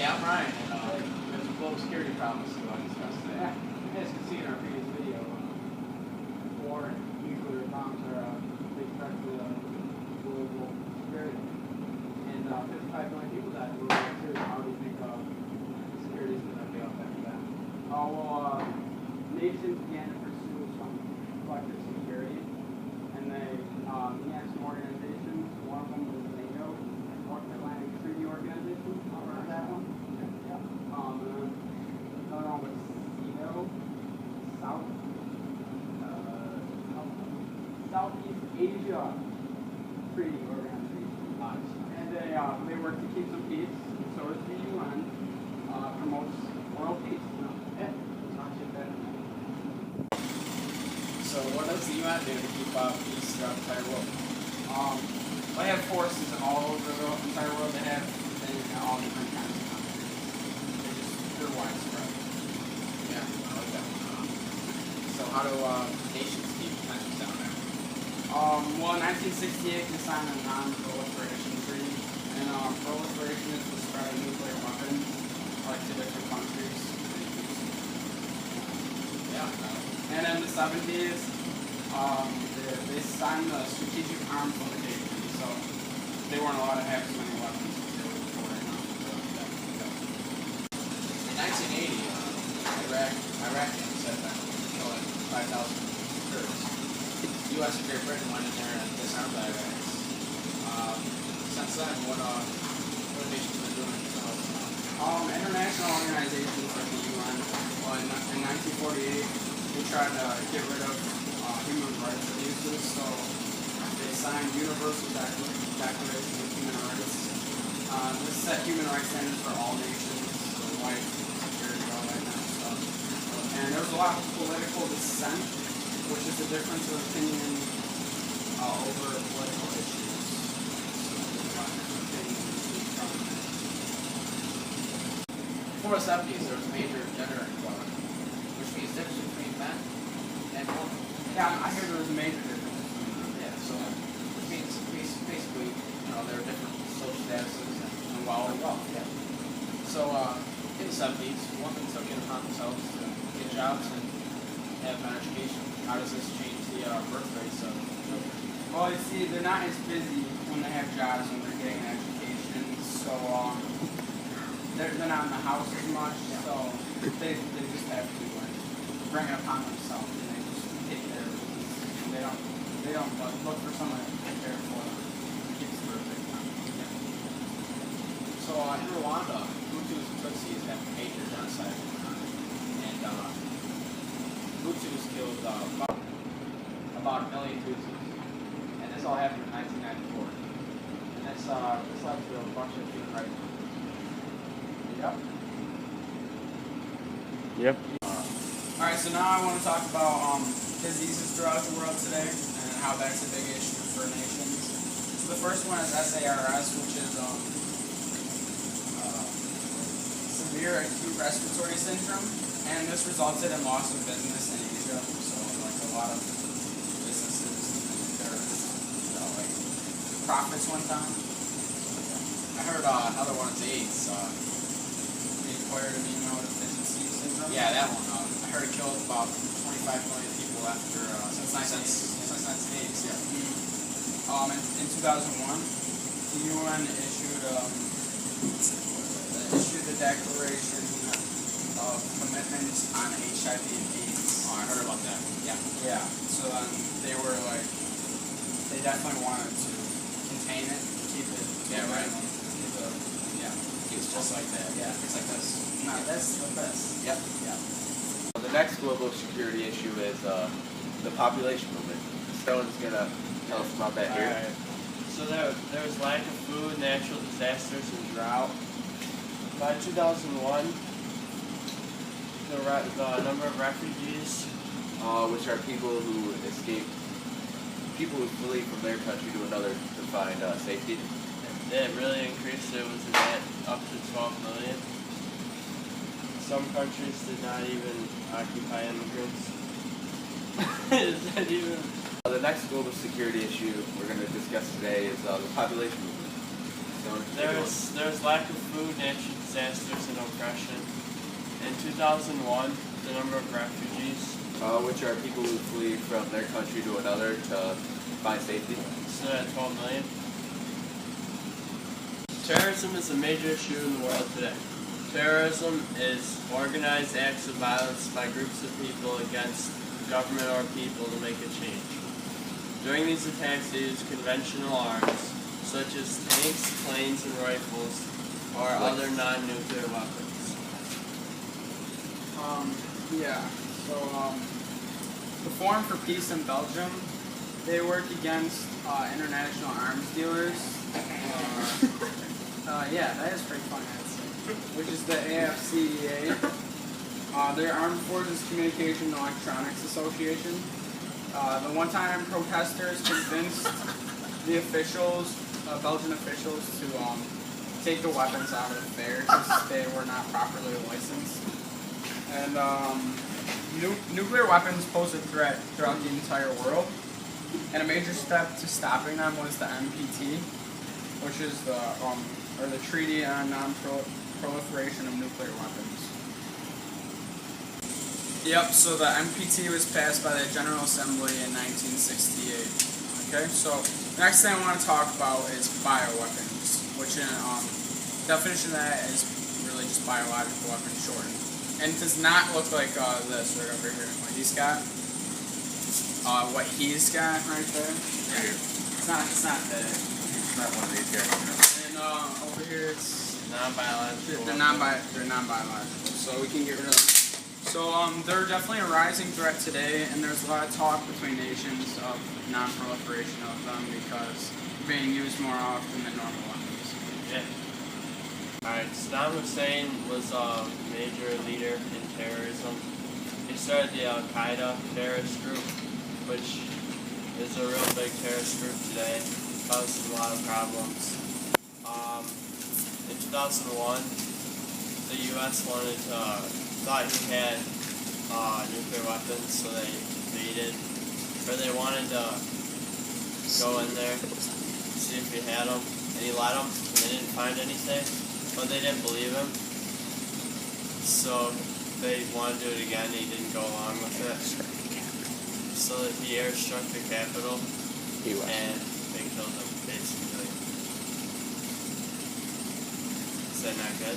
I'm Ryan, and there's a global security problem to discuss today. Yeah, as you can see in our previous video, war and nuclear bombs are a big threat to global security. And 55 million people died in World War II. How do you think security is going to be up after that? Nations began to pursue some collective security, and they began some organizations. One of them was NATO, North Atlantic Treaty Organization. Remember that one? Yeah. Another one was Southeast Asia Treaty Organization. And they work to keep some peace, and so does the UN, promotes world peace. Yeah, it's not too bad. So what does the UN do to keep peace throughout the entire world? They have forces all over the entire world. They have in all different kinds of countries. They're widespread. Yeah, I like that one. So how do nations keep tensions down there? Well, in 1968, they signed a non-proliferation treaty, and proliferation is the spread of nuclear weapons, like to different countries. Yeah. And in the 70s, they signed the Strategic Arms Limitation, so they weren't allowed to have as many weapons as they were before right now. In 1980, Iraq said that killing 5,000 Kurds. The U.S. and Great Britain went in there and disarmed the Iraqis. Since then, what have nations been doing to help? International organizations like the UN, in 1948, they tried to get rid of human rights abuses, so they signed Universal Declaration of Human Rights. This set human rights standards for all nations, so life, security, all that kind of stuff. And there was a lot of political dissent, which is the difference of opinion over political issues. Before the 70s, there was major gender inequality, which means difference between men and women. Yeah, I hear there was a major difference. Yeah, so which means basically, there are different social statuses and wealth. Yeah. So in the 70s, women took it upon themselves to get jobs and have an education. How does this change the birth rates of children? Well, you see, they're not as busy when they have jobs when they're getting an education, so they're not in the house as much, so they just have to bring it upon themselves, and they just take care of it. They don't look for someone to take care for them. It keeps the birth rate down. So in Rwanda, Hutus and Tutsis have major genocide going on, and Hutus killed about 1 million Tutsis, and this all happened in 1994. And this led to a bunch of human rights. Yep. Alright, so now I want to talk about diseases throughout the world today and how that's a big issue for nations. So the first one is SARS, which is severe acute respiratory syndrome, and this resulted in loss of business in Asia. So like a lot of businesses, their profits went down. I heard another one is AIDS. Acquired immunodeficiency syndrome. Yeah, that one. I heard it killed about 25 million people after since 1980s. Yeah. In 2001, the UN issued the Declaration of Commitments on HIV and AIDS. Oh, I heard about that. Yeah. Yeah. So then they were like, they definitely wanted to contain it, keep it. Yeah, right. It's just like that. Yeah. It's like this. No, that's like this. Yep. Yeah. The next global security issue is the population movement. Stone's gonna tell us about that here. Alright. So there was lack of food, natural disasters, and drought. By 2001, the number of refugees, which are people who flee from their country to another to find safety. it really increased. It was up to 12 million. Some countries did not even occupy immigrants. Is that even? The next global security issue we're going to discuss today is the population movement. Stone? There's lack of food, natural disasters, and oppression. In 2001, the number of refugees Which are people who flee from their country to another to find safety. stood at 12 million. Terrorism is a major issue in the world today. Terrorism is organized acts of violence by groups of people against government or people to make a change. During these attacks, they use conventional arms, such as tanks, planes, and rifles, or other non-nuclear weapons. The Forum for Peace in Belgium, they work against international arms dealers. Yeah, that is pretty funny, I'd say. Which is the AFCEA. They're Armed Forces Communication and Electronics Association. The one-time protesters convinced the officials, Belgian officials, to take the weapons out of the fair because they were not properly licensed. And nuclear weapons pose a threat throughout the entire world. And a major step to stopping them was the NPT, which is the Treaty on Non-Proliferation of Nuclear Weapons. Yep, so the NPT was passed by the General Assembly in 1968. Okay, so the next thing I want to talk about is bioweapons, which in definition of that is really just biological weapons shortened. And it does not look like this right over here. What he's got. What he's got right there. Right here. It's not that. It's not one of these here. And over here it's Non-biological. they're non-biological, so we can get rid of them. So they're definitely a rising threat today, and there's a lot of talk between nations of non-proliferation of them because they're being used more often than normal weapons. Yeah. Alright, Saddam Hussein was a major leader in terrorism. He started the Al-Qaeda terrorist group, which is a real big terrorist group today. Causes a lot of problems. In 2001, the U.S. thought he had nuclear weapons, so they invaded, or they wanted to go in there, see if he had them, and he let them, and they didn't find anything, but they didn't believe him, so they wanted to do it again, and he didn't go along with it. So he airstruck the Capitol, and they killed him, basically. Is that not good?